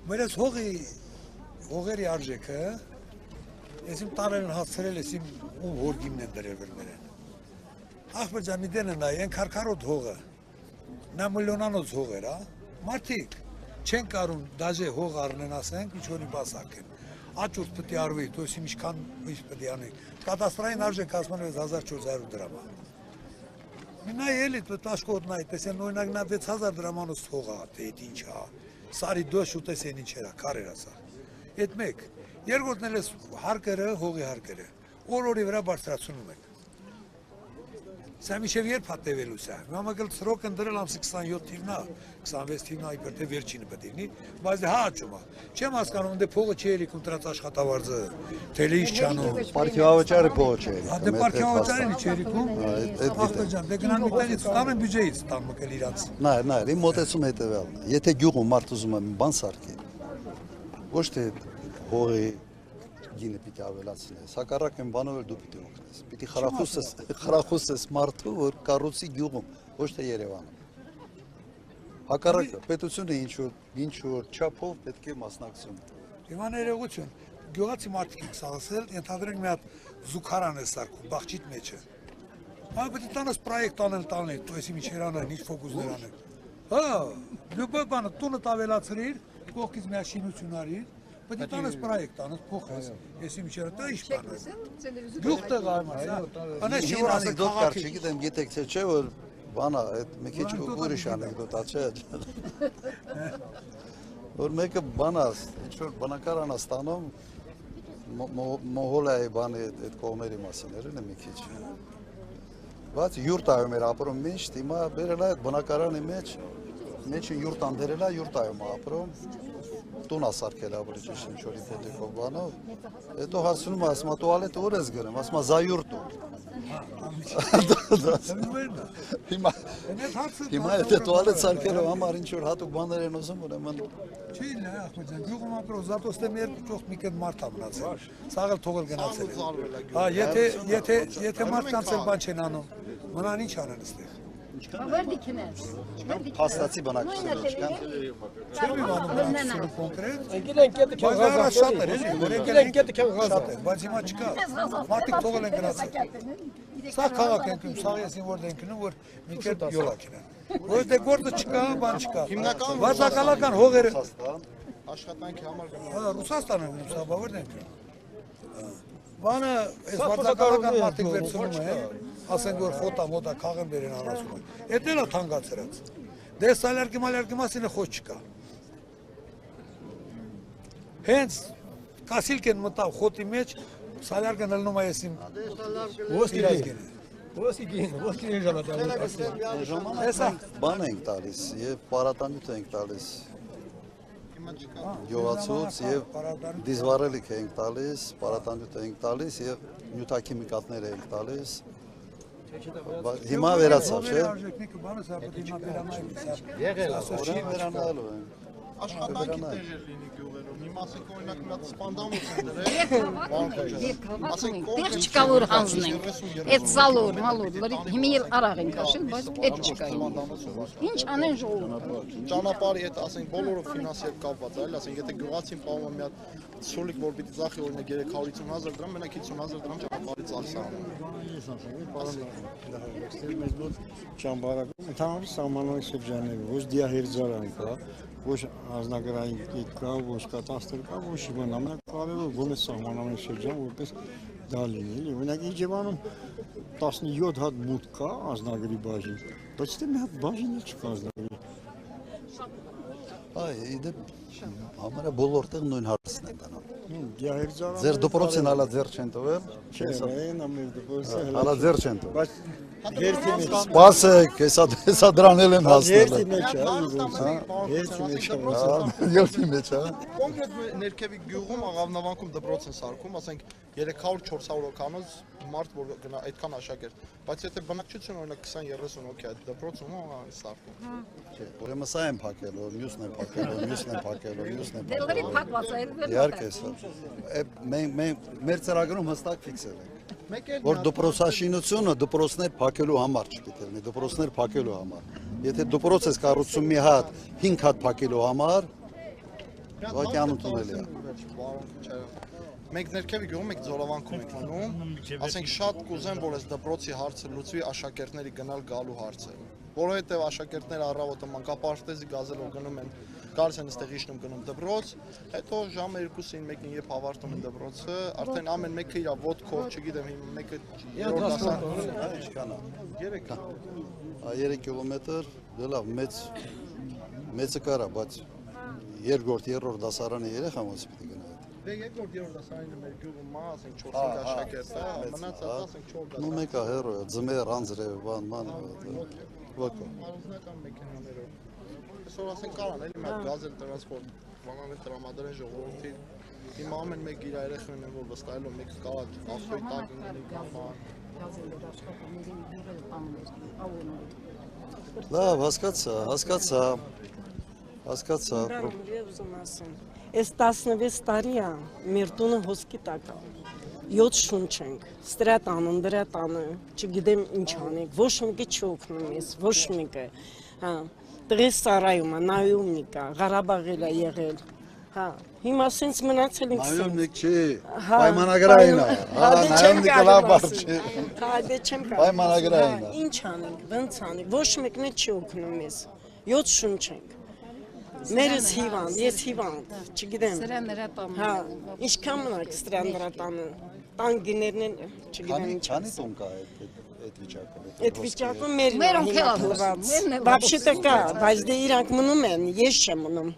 Մերս հողերի արժեքը, ես իմ տարերն հասցրել ես իմ ում հորգիմն են դրել վերմերեն։ Ախպեջան մի դեն են այն քարքարոտ հողը, նա միլիոնանոց հող էր, մարդիկ չեն կարում դաժե հող առնեն ասենք, իչորի բասակ են։ Աճուրդ պետք է արվի, թույս ինչքան ինչ պետք է անենք։ Կատաստրային արժեք ասում է 1400 դրամ։ Մինա էլի պետք աշկոտնա է, տեսեն օրինակ նա 6000 դրամանոց հող է, թե դա ինչ է։ Սարի դոշ ու տեսեն ինչ era, քարեր ասա։ Այդ մեկ։ Երկրորդն էլ է հարկերը, հողի հարկերը։ Օր-օրի վրա բարձրացնում են։ Սա միշև երբ է տևելու սա։ Մամակել սրոք ընդրել ամսի 27 թիվնա, 26 թիվնա իբր թե վերջինը պետք է լինի, բայց դե հա աճում է։ Չեմ հասկանում դե փողը չի էլի կոնտրատ աշխատավարձը, թելի ինչ չանում։ Պարքեվավճարը փողը չէ։ Դե պարքեվավճարին չի էլիքում։ Ախտաջան, դե գնան միտեղից ստանում բյուջեից ստան մկել իրանց։ Նայ, իմ մոտեցում հետևյալն է։ Եթե գյուղում մարդ ուզում է մի բան սարքի, ոչ թե հողի գինը պիտի ավելացնես, հակառակ այն բանով էլ դու պիտի օգնես։ Պիտի խրախուսես մարդու, որ կառուցի գյուղում, ոչ թե Երևանում։ Հակառակը պետությունը ինչ որ չափով պետք է մասնակցություն տվի։ Հիմա ներողություն, գյուղացի մարդիկ են սաղասել, ենթադրենք մի հատ զուգարան է սարքում, բաղջիտ մեջը։ Հա պետք է տանես պրոյեկտ տանել, տոյսի միջեր անեն, ինչ ֆոկուսներ անեն։ Հա, դու բանը տունը ավելացրիր, կողքից մի շինություն արիր, պետք է տանես պրոյեկտ անես, փոխես։ Ես միջերը դա ինչ բան է։ Գյուղ տեղ այմա, անես չի որ ասեք քաղաքի, չգիտեմ, գիտեք թե չէ որ բանա, այդ մի քիչ ուրիշ անեկդոտա չէ։ Որ մեկը բանա, ինչ որ բնակարան է ստանում Մոհոլիայի բանի այդ կողմերի մասին էր, մի քիչ։ Բայց յուրտայում էր ապրում միշտ, հիմա բերել է այդ բնակարանի մեջը յուրտ անդերել է, յուրտայում է ապրում, տուն ասարկել ավելի ճիշտ ինչ-որի դեպքով բանով, հետո հասնում է, ասում է տուալետը ուր ես գրում, ասում է զայուրտ տուն։ Հիմա եթե տուալետ սարքելով համար ինչ-որ հատուկ բաներ են ուզում, ուրեմն չի լա, ախպեջան, գյուղում ապրող զատոստե մի երկու ճոխ մի կետ մարդ ամնացել, սաղել թողել գնացել է։ Հա, եթե մարդ կանցել բան չեն անում, մնան ինչ անեն ստեղ։ Հաստացի բնակչություն չկան։ Չեմ իմանում բնակչությունը կոնկրետ։ Գիտեն կետը քան Բայց շատ էր, էլի, որ գիտեն կետը քան շատ էր, բայց հիմա չկա։ Մարդիկ թողել են գնացել։ Սա քաղաք են կնում, սա եսին որ են կնում, որ մի կետ յոլակ են։ Որ դե գործը չկա, բան չկա։ Վարձակալական հողերը աշխատանքի համար Հա, Ռուսաստանը գնում, սա բավարդ են կնում։ Բանը, այս վարձակալական մարդիկ վերցնում են, ասենք որ խոտա մոտա քաղեն բերեն անասում են։ Էդ էլ է թանկացրած։ Դե սալյարկի մասին խոսք չկա։ Հենց կասիլք են մտավ խոտի մեջ, սալյարկը նլնում է եսիմ ոսկին ժամանակ բան ենք տալիս եւ պարատանյութ ենք տալիս գյուղացուց եւ դիզվարելիք ենք տալիս, պարատանյութ ենք տալիս եւ նյութաքիմիկատներ ենք տալիս հիմա վերացավ, չէ՞։ Վերանալու են։ Աշխատանքի տեղեր լինի գյուղերում, մի մասը օրինակ մի հատ սպանդանոց են դրել, ասենք դեր չկա որ հանձնենք, այդ սալոր, մալոր, հիմի էլ արաղ են կաշել, բայց այդ չկա ինչ անեն ժողովուրդ։ Ճանապարհի հետ ասենք բոլորը ֆինանսիալ կապված է, ասենք եթե գյուղացին պահում է մի հատ սուլիկ, որ պիտի ծախի օրինակ 350,000 դրամ, մենակ 50,000 դրամ ճանապարհի ծախսը անում։ Ճամբարակում ընդհանուր սահմանային շրջանները, ոչ դիահերձարան կա, ոչ անձնագրային կա, ոչ կատաստր կա, ոչ իման ամենակարևորը գոնե սահմանային շրջան, որպես դա լինի։ Օրինակ Իջևանում 17 հատ մուտք կա անձնագրի բաժին, բայց դե մի հատ բաժինը չկա անձնագրի։ Այ իդեպ համարը բոլոր տեղ նույն հարցն են տանում։ Դիահերձարան։ Ձեր դպրոցին հալա ձեր չեն տվել։ Չէ, այն ամեն դպրոցը հալա ձեր չեն տվել։ Բայց երթի մեջ Սպասեք, հեսա դրան էլ են հասնել։ երթի մեջ է, երթի մեջ է։ Երթի մեջ է։ Կոնկրետ ներքևի գյուղում աղավնավանքում դպրոց են սարքում, ասենք 300-400 հոգանոց մարդ որ գնա այդքան աշակերտ, բայց եթե բնակչություն օրինակ 20-30 հոգի այդ դպրոցում է սարքում։ Չէ, ուրեմն սա են փակելու, մյուսն են փակելու, մյուսն են փակելու, մյուսն են Դեղերի փակելու։ փակված է։ Իհարկե, մեր ծրագրում հստակ ֆիքսել ենք։ Որ դպրոցաշինությունը դպրոցներ փակելու համար չպիտի լինի, դպրոցներ փակելու համար։ Եթե դպրոց ես կառուցում մի հատ, 5 հատ փակելու համար, Ուղղակի անընդունելի է։ Մենք ներքևի գյուղում մենք ձորավանքում ենք մնում, ասենք շատ կուզեմ, որ այս դպրոցի հարցը լուծվի աշակերտների գնալ գալու հարցը։ Որովհետև աշակերտները առավոտը մանկապարտեզի գազելով գնում են, գալիս են այստեղ իջնում գնում դպրոց, հետո ժամը 2-ին 1-ին երբ ավարտում են դպրոցը, արդեն ամեն մեկը իր ոտքով, չգիտեմ, մեկը 3 դասարան, Ինչքան է։ 3 3 կիլոմետր, դե լավ, մեծը կարա, բայց երկրորդ, երրորդ դասարանի երեխան ոնց պիտի գնա։ Դե երկրորդ երրորդ դասարանը մեր գյուղում մա, ասենք 4-5 աշակերտ է, մնացած ասենք 4 դասարան։ Ну մեկը հերո է, ձմեր, անձրև, բան, ոկո։ Առանձնական մեքենաներով։ Այսօր ասենք կարան էլի մեր գազել տրանսպորտ, բանալը տրամադրեն ժողովրդին։ Հիմա ամեն մեկ իր երեխան են որ վստահելով մեկ կարա ավտոյի տակ ունի կաման։ Լավ, հասկացա։ Այս 16 տարի է մեր տունը հոսքի տակ է։ 7 շունչ ենք, ստրատանը, դրատանը, չգիտեմ ինչ անենք, ոչ մեկը չօգնում ես, ոչ մեկը։ Հա, տղես սարայում է, նայում նիկա, Ղարաբաղել է եղել։ Հա, հիմա սենց մնացել ենք Նայում սենց։ նիկ չի, պայմանագրային է, նայում նիկը լավ բար չի։ Հա, դե չեմ կարող։ Պայմանագրային է։ Ինչ անենք, ոնց անենք, ոչ մեկն է չի օգնում ես։ 7 շունչ ենք։ Ներս հիվանդ, ես հիվանդ, չգիտեմ։ Սրան նրա տանը։ Հա, ինչքան մնաք սրան դրա տանը, տան գիներն են, չգիտեմ ինչ։ Քանի տուն կա այդ վիճակը։ Այդ վիճակը մեր Մերոնք հիմա էլ թվաց։ մերն էլ Вообще-то կա, բայց դե իրանք մնում են, ես չեմ մնում։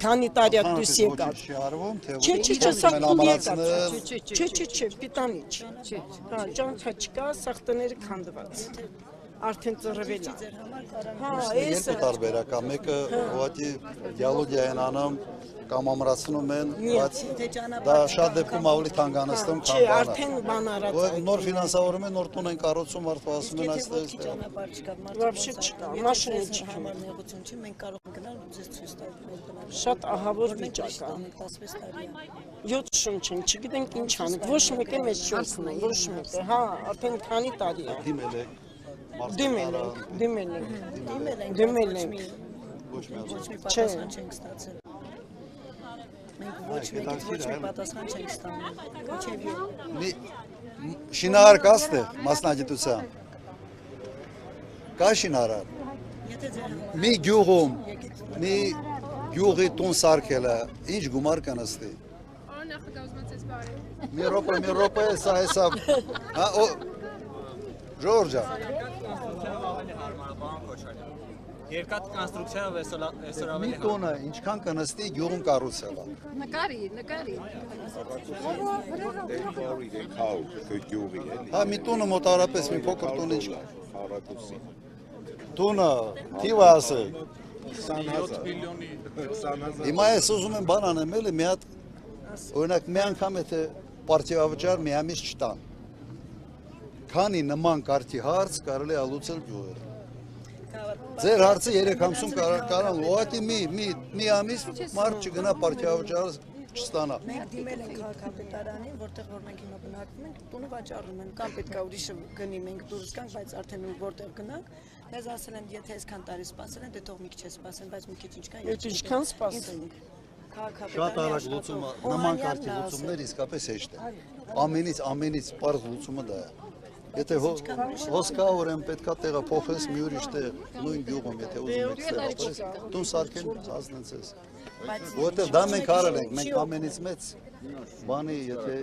Քանի տարի է դուս եկած։ Չի արվում, թե Չէ, սա քուն եկած։ ամրացնել։ Չէ, պիտանի չի։ Հա, ճանցա չկա, սախտները քանդված։ Արդեն ծռվել է։ Հա, էս Երկու տարբերակ է, մեկը ուղղակի դիալոգիա են անում կամ ամրացնում են, բայց դա շատ դեպքում ավելի թանկանացնում, չէ, քան բանը։ արդեն բան արած է։ Նոր ֆինանսավորում են, նոր տուն են կառուցում, արդեն ասում են այստեղ։ Вообще չկա, մաշինը չկա։ Նեղություն չի, մենք կարող ենք գնալ ու ձեզ ցույց տալ մեր բնակարանը։ Շատ ահավոր վիճակ է։ 16 տարի է։ 7 շունչ են, չգիտենք ինչ անենք, ոչ մեկը մեզ չի օգնում, ոչ մեկը։ Հա, արդեն քանի տարի է։ Դիմել եք, Դիմել ենք։ Դիմել ենք, Դիմել ենք։ ոչ մի ոչ մի պատասխան չենք ստացել։ Մենք ոչ մեկից ոչ մի պատասխան չենք ստանում։ Ոչ մի շինարար կա ստեղ մասնագիտության։ Կա շինարար։ Եթե ձեր Մի գյուղում, մի գյուղի տուն սարքելը, ինչ գումար կանստի։ Մի րոպե, սա, հա, Ժորժա։ Երկաթ կոնստրուկցիայով այսօր Մի ավելի տոնը ինչքան կանստի գյուղում կառուցելը։ Նկարի։ Հա, մի տունը մոտարապես մի փոքր տուն ինչ։ Տունը, թիվը ասեք։ 27 միլիոնի 20000 Հիմա ես ուզում եմ բան անեմ, էլի մի հատ, օրինակ մի անգամ եթե պարտիավճար մի ամիս չտան։ Քանի նման կարգի հարց կարելի է լուծել գյուղերը։ Ձեր հարցը 3 ամսում կարան ուղղակի մի ամիս մարդ չգնա պարտիավճար չստանա։ Մենք դիմել ենք քաղաքապետարանին, որտեղ որ մենք հիմա բնակվում ենք, տունը վաճառում են, կամ պետք է ուրիշը գնի, մենք դուրս գանք, բայց արդեն որտեղ գնանք, մեզ ասել են, եթե այսքան տարի սպասել են, դե թող մի քիչ սպասեն, բայց մի քիչ ինչքան Այդ ինչքան սպասենք։ Շատ արագ լուծումը, նման կարգի լուծումներ իսկապես հեշտ է։ Ամենից պարզ լուծումը դա է։ Եթե հոսքա օրեն պետքա տեղը փոխես մի ուրիշ տեղ, նույն գյուղում, եթե ուզում եք ստեղծես, տուն սարքեն հասնեցես։ Որտեղ դա մենք արել ենք, մենք ամենից մեծ բանի, եթե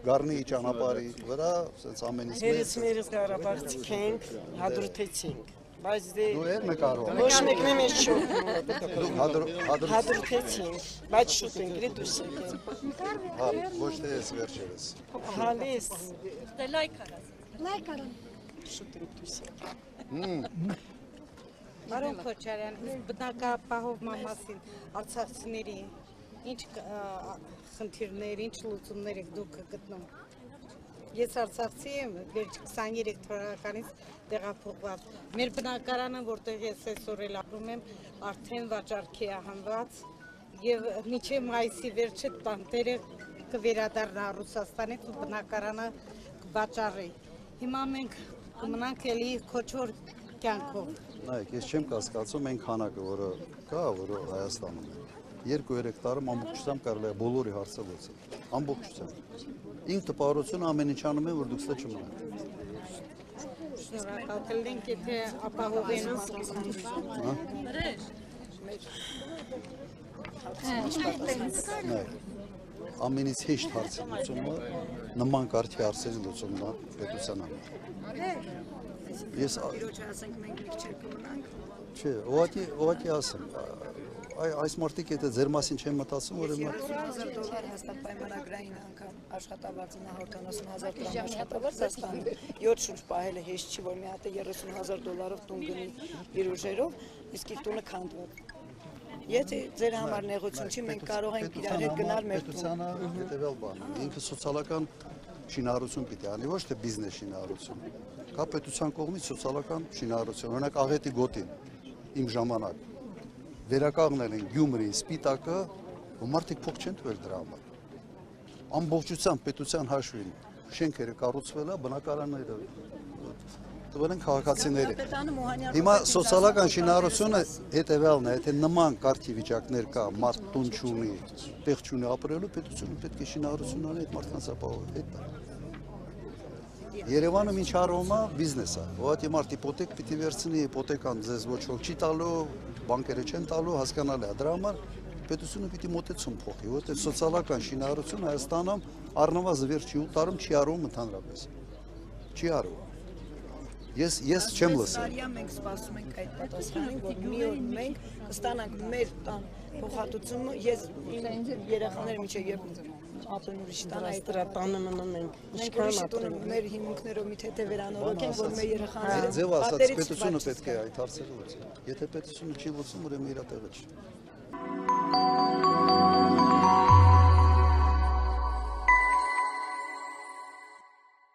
գառնի ճանապարհի վրա, ասենց ամենից Հերս մեծ։ մերս Ղարաբաղցիք ենք, հադրութեցինք, բայց դե Դու էր նկարում։ ոչ մեկն է մեզ չի օգնում։ Դու Հադրութեցինք, բայց շուտ ենք գրի դուրս եկել։ հա, ոչ թե ես վերջերս։ Հալիս, Դե լայք արան։ շուտ ենք դուրս եկել։ Բարոն Քոչարյան, բնակապահով մամասին, արցախցիների ինչ խնդիրներ, ինչ լուծումներ եք դուք գտնում։ Ես արցախցի եմ, 23 թվականից տեղափոխված։ Մեր բնակարանը, որտեղ ես այսօր էլ ապրում եմ, արդեն վաճառքի է հանված եւ մինչեւ մայիսի վերջը տանտերը կվերադառնա Ռուսաստանից ու բնակարանը կվաճառի։ Հիմա մենք կմնանք էլի քոչոր կյանքով։ Նայեք, ես չեմ կասկածում այն քանակը, որը կա, որը Հայաստանում է։ 2-3 տարում ամբողջությամբ կարելի է բոլորի հարցը լուծել։ Ամբողջությամբ։ Ինքը տպավորությունը ամեն ինչ անում է, որ դուք ստե չմնաք։ Շնորհակալ կլինք, եթե ապահովեն Ամենից հեշտ հարցի լուծումը նման կարգի հարցերի լուծումն է պետության համար։ Ես Իրոք ասենք մենք մի քիչ կմնանք։ չէ, ուղղակի ասեմ, այս մարդիկ եթե ձեր մասին չեն մտածում, որ $30,000 հաստատ պայմանագրային անգամ աշխատավարձը նախորդ 70,000 դրամ աշխատավարձ ստանում։ 7 շուրջ պահելը հեշտ չի, որ մի հատ $30,000 տուն գնի իր ուժերով, իսկ իր տունը քանդվի։ Եթե ձեր համար նեղություն չի, մենք կարող ենք իրար հետ գնալ մեր տուն։ պետությանը հետևյալ բանը, ինքը սոցիալական շինարարություն պիտի անի, ոչ թե բիզնես շինարարություն։ Կա պետության կողմից սոցիալական շինարարություն, օրինակ աղետի գոտին, իմ ժամանակ վերականգնել են Գյումրիի Սպիտակը, ու մարդիկ փող չեն տվել դրա համար։ Ամբողջությամբ պետության հաշվին շենքերը կառուցվել է, բնակարանները տվել են քաղաքացիների։ Հիմա սոցիալական շինարարությունը հետևյալն է, եթե նման կարգի վիճակներ կա, մարդ տուն չունի, տեղ չունի ապրելու, պետությունը պետք է շինարարություն անի այդ մարդկանց ապահովի։ Երևանը ինչ առում է բիզնես է։ Ուղղակի մարդ իպոթեկ պիտի վերցնի, իպոթեկան ձեզ ոչ ոք չի տալու, բանկերը չեն տալու, հասկանալի է։ Դրա համար պետությունը պիտի մոտեցում փոխի, որովհետև սոցիալական շինարարություն Հայաստանում առնվազն վերջի 8 տարում չի արվում ընդհանրապես։ Չի արվում։ Ես չեմ լսել։ Տարիա մենք սպասում ենք այդ պատասխանին, որ մի օր մենք կստանանք մեր տան փոխհատուցումը, ես իմ երեխաները միջև երբ ապրեն ուրիշ տան այդ տանը մնում ենք։ Մենք ուրիշ տուն մեր հիմունքներով մի թե վերանորոգենք, որ մեր երեխաները Ձև ասած պետությունը պետք է այդ հարցերը լուծի։ Եթե պետությունը չի լուծում, ուրեմն իր տեղը չի։